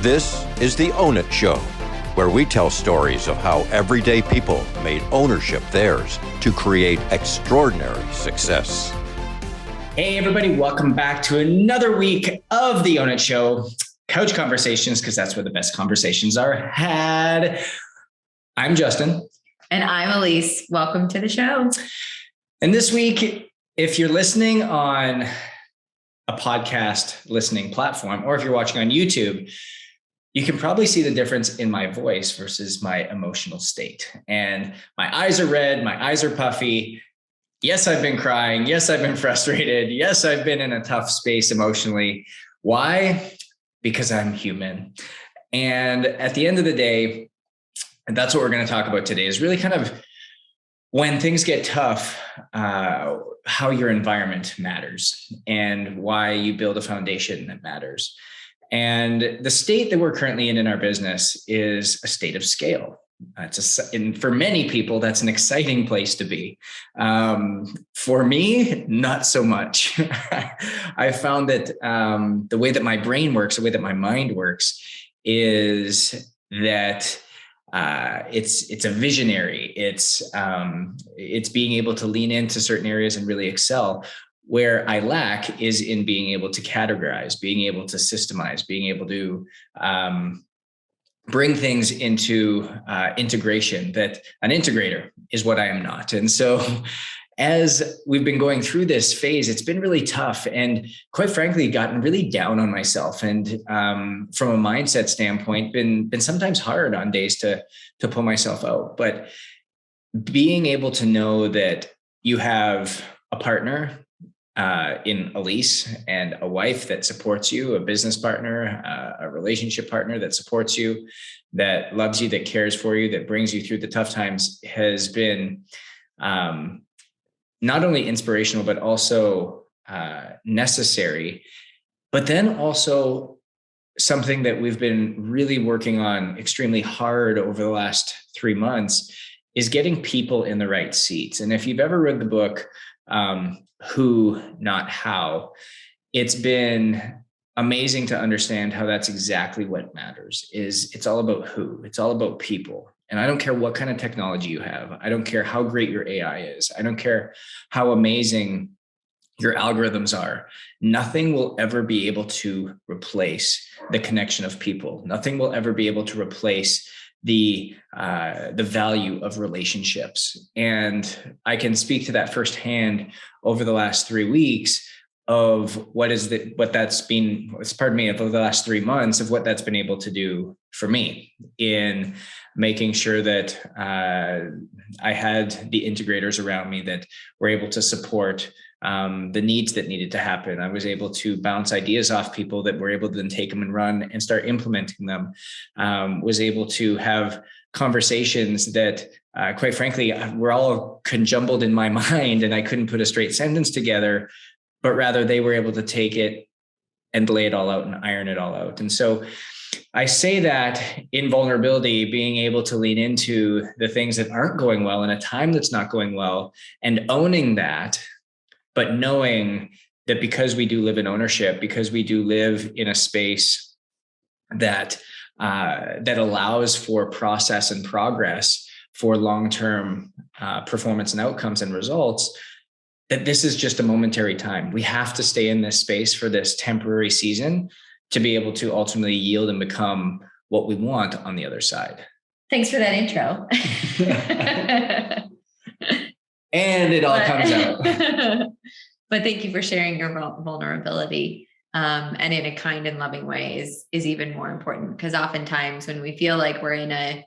This is the Own It Show, where we tell stories of how everyday people made ownership theirs to create extraordinary success. Hey, everybody, welcome back to another week of the Own It Show, couch conversations, because that's where the best conversations are had. I'm Justin. And I'm Elise. Welcome to the show. And this week, if you're listening on a podcast listening platform, or if you're watching on YouTube, you can probably see the difference in my voice versus my emotional state. And my eyes are red, my eyes are puffy. Yes, I've been crying. Yes, I've been frustrated. Yes, I've been in a tough space emotionally. Why? Because I'm human. And at the end of the day, and that's what we're going to talk about today, is really kind of when things get tough, how your environment matters and why you build a foundation that matters. And the state that we're currently in our business is a state of scale. And for many people, that's an exciting place to be. For me, not so much. I found that the way that my brain works, the way that my mind works, is that it's a visionary. It's being able to lean into certain areas and really excel. Where I lack is in being able to categorize, being able to systemize, being able to bring things into integration. That an integrator is what I am not. And so as we've been going through this phase, it's been really tough and quite frankly, gotten really down on myself. And from a mindset standpoint, been sometimes hard on days to pull myself out. But being able to know that you have a partner in Elise and a wife that supports you, a business partner, a relationship partner that supports you, that loves you, that cares for you, that brings you through the tough times has been not only inspirational, but also necessary. But then also something that we've been really working on extremely hard over the last 3 months is getting people in the right seats. And if you've ever read the book, Who, Not How, it's been amazing to understand how that's exactly what matters. It's all about who, it's all about people. And I don't care what kind of technology you have. I don't care how great your AI is. I don't care how amazing your algorithms are. Nothing will ever be able to replace the connection of people. Nothing will ever be able to replace the value of relationships. And I can speak to that firsthand over the last 3 weeks of over the last 3 months of what that's been able to do for me in making sure that I had the integrators around me that were able to support the needs that needed to happen. I was able to bounce ideas off people that were able to then take them and run and start implementing them. Was able to have conversations that, quite frankly, were all conjumbled in my mind and I couldn't put a straight sentence together, but rather they were able to take it and lay it all out and iron it all out. And so I say that in vulnerability, being able to lean into the things that aren't going well in a time that's not going well and owning that, but knowing that because we do live in ownership, because we do live in a space that that allows for process and progress for long-term performance and outcomes and results, that this is just a momentary time. We have to stay in this space for this temporary season to be able to ultimately yield and become what we want on the other side. Thanks for that intro. And it all comes out. But thank you for sharing your vulnerability. And in a kind and loving way is even more important, because oftentimes when we feel like we're in a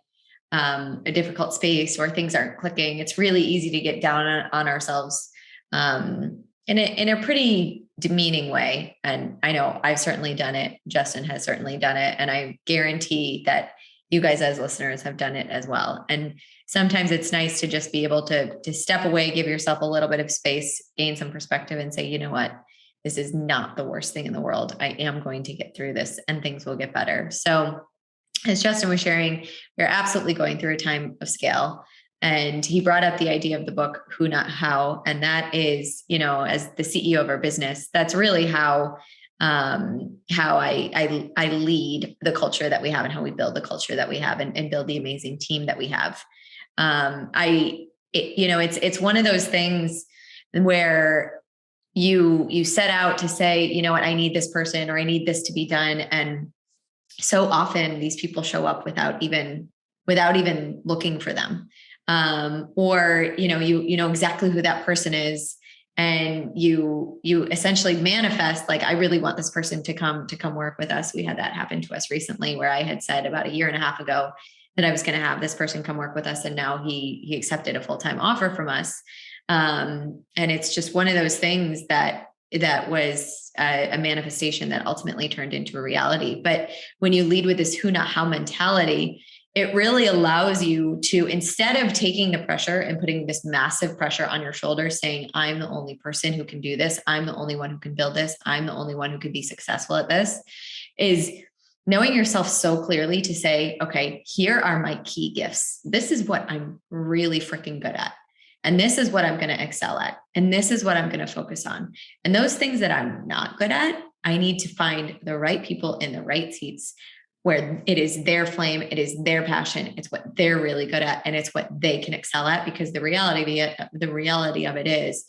difficult space or things aren't clicking, it's really easy to get down on ourselves in a pretty demeaning way. And I know I've certainly done it. Justin has certainly done it. And I guarantee that you guys as listeners have done it as well. And sometimes it's nice to just be able to step away, give yourself a little bit of space, gain some perspective and say, you know what, this is not the worst thing in the world. I am going to get through this and things will get better. So as Justin was sharing, we're absolutely going through a time of scale. And he brought up the idea of the book, Who, Not How. And that is, as the CEO of our business, that's really how how I lead the culture that we have and how we build the culture that we have and build the amazing team that we have. It's one of those things where you set out to say, you know what, I need this person or I need this to be done. And so often these people show up without even looking for them. Or, you know exactly who that person is. And you essentially manifest, like, I really want this person to come work with us. We had that happen to us recently, where I had said about 1.5 years ago that I was going to have this person come work with us. And now he accepted a full-time offer from us. And it's just one of those things that was a manifestation that ultimately turned into a reality. But when you lead with this who, not how mentality, it really allows you to, instead of taking the pressure and putting this massive pressure on your shoulders, saying, I'm the only person who can do this, I'm the only one who can build this, I'm the only one who can be successful at this, is knowing yourself so clearly to say, okay, here are my key gifts. This is what I'm really freaking good at. And this is what I'm going to excel at. And this is what I'm going to focus on. And those things that I'm not good at, I need to find the right people in the right seats where it is their flame, it is their passion, it's what they're really good at, and it's what they can excel at. Because the reality of it is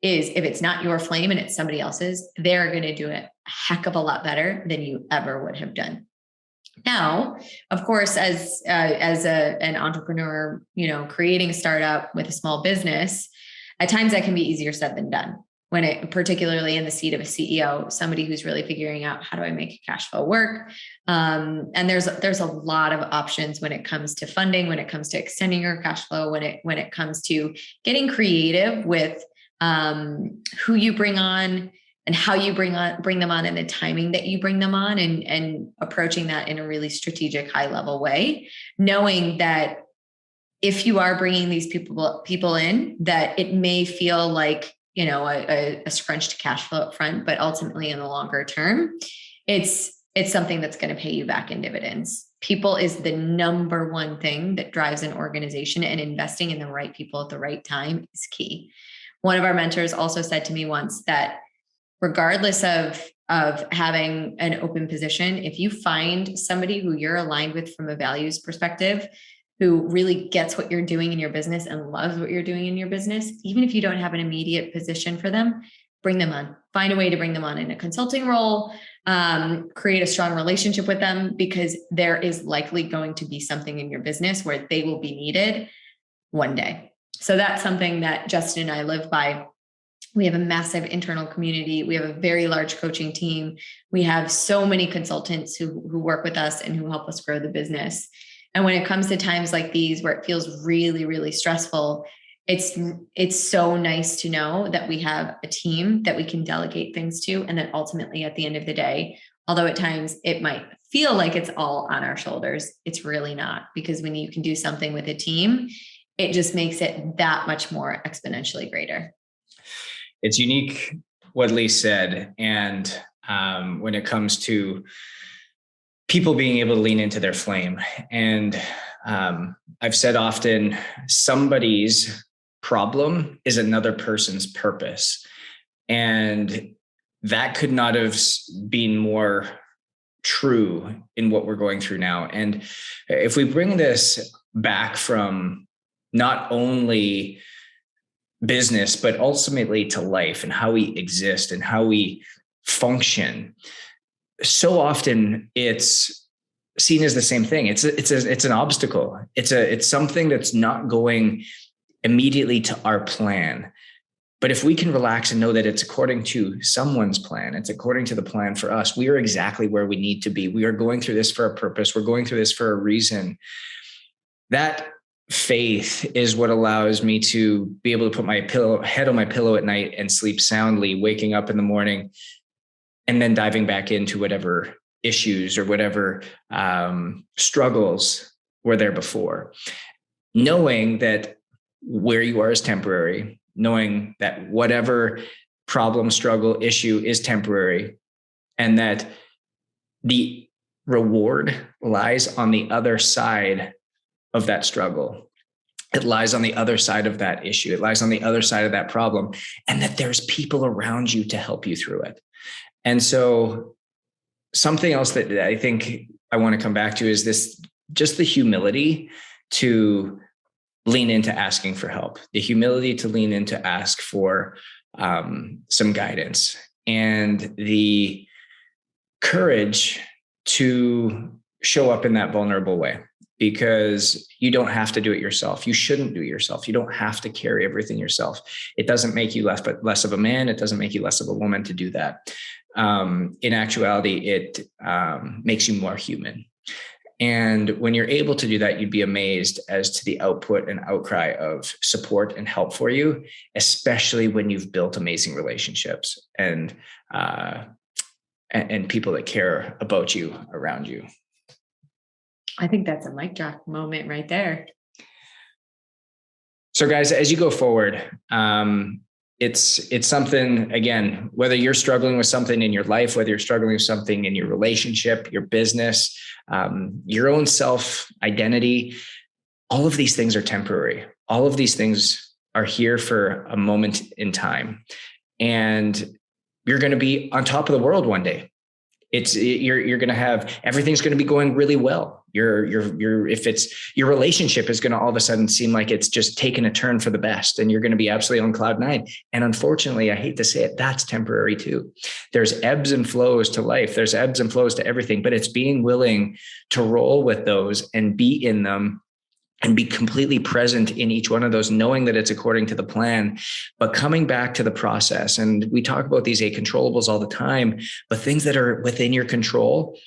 if it's not your flame and it's somebody else's, they're going to do it a heck of a lot better than you ever would have done. Now, of course, as an entrepreneur, creating a startup with a small business, at times that can be easier said than done. When it, particularly in the seat of a CEO, somebody who's really figuring out, how do I make cash flow work? And there's a lot of options when it comes to funding, when it comes to extending your cash flow, when it comes to getting creative with who you bring on and how you bring them on and the timing that you bring them on, and approaching that in a really strategic, high level way, knowing that if you are bringing these people in, that it may feel like, a scrunched cash flow up front, but ultimately in the longer term, it's something that's going to pay you back in dividends. People is the number one thing that drives an organization, and investing in the right people at the right time is key. One of our mentors also said to me once that regardless of having an open position, if you find somebody who you're aligned with from a values perspective, who really gets what you're doing in your business and loves what you're doing in your business, even if you don't have an immediate position for them, bring them on. Find a way to bring them on in a consulting role, create a strong relationship with them, because there is likely going to be something in your business where they will be needed one day. So that's something that Justin and I live by. We have a massive internal community. We have a very large coaching team. We have so many consultants who work with us and who help us grow the business. And when it comes to times like these where it feels really, really stressful, it's so nice to know that we have a team that we can delegate things to. And that ultimately at the end of the day, although at times it might feel like it's all on our shoulders, it's really not. Because when you can do something with a team, it just makes it that much more exponentially greater. It's unique what Lee said. And when it comes to people being able to lean into their flame. And I've said often, somebody's problem is another person's purpose. And that could not have been more true in what we're going through now. And if we bring this back from not only business, but ultimately to life and how we exist and how we function, so often it's seen as the same thing. It's an obstacle. It's something that's not going immediately to our plan. But if we can relax and know that it's according to someone's plan, it's according to the plan for us, we are exactly where we need to be. We are going through this for a purpose. We're going through this for a reason. That faith is what allows me to be able to put my head on my pillow at night and sleep soundly, waking up in the morning, and then diving back into whatever issues or whatever struggles were there before. Knowing that where you are is temporary, knowing that whatever problem, struggle, issue is temporary, and that the reward lies on the other side of that struggle. It lies on the other side of that issue. It lies on the other side of that problem, and that there's people around you to help you through it. And so something else that I think I want to come back to is this, just the humility to lean into asking for help, the humility to lean into ask for some guidance, and the courage to show up in that vulnerable way, because you don't have to do it yourself. You shouldn't do it yourself. You don't have to carry everything yourself. It doesn't make you less of a man. It doesn't make you less of a woman to do that. In actuality, it makes you more human. And when you're able to do that, you'd be amazed as to the output and outcry of support and help for you, especially when you've built amazing relationships and people that care about you around you. I think that's a mic drop moment right there. So guys, as you go forward, it's something, again, whether you're struggling with something in your life, whether you're struggling with something in your relationship, your business, your own self identity, all of these things are temporary. All of these things are here for a moment in time. And you're going to be on top of the world one day. You're going to have, everything's going to be going really well. Your relationship is going to all of a sudden seem like it's just taken a turn for the best, and you're going to be absolutely on cloud nine. And unfortunately, I hate to say it, that's temporary too. There's ebbs and flows to life. There's ebbs and flows to everything, but it's being willing to roll with those and be in them and be completely present in each one of those, knowing that it's according to the plan, but coming back to the process. And we talk about these controllables all the time, but things that are within your control,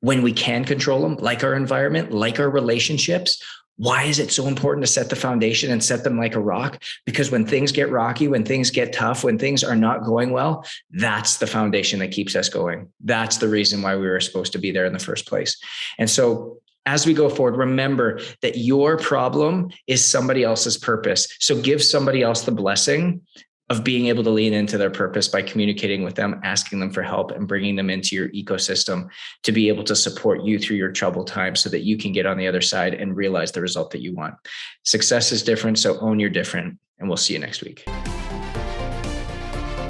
when we can control them, like our environment, like our relationships. Why is it so important to set the foundation and set them like a rock? Because when things get rocky, when things get tough, when things are not going well, that's the foundation that keeps us going. That's the reason why we were supposed to be there in the first place. And so as we go forward, remember that your problem is somebody else's purpose. So give somebody else the blessing of being able to lean into their purpose by communicating with them, asking them for help, and bringing them into your ecosystem to be able to support you through your troubled times so that you can get on the other side and realize the result that you want. Success is different, so own your different, and we'll see you next week.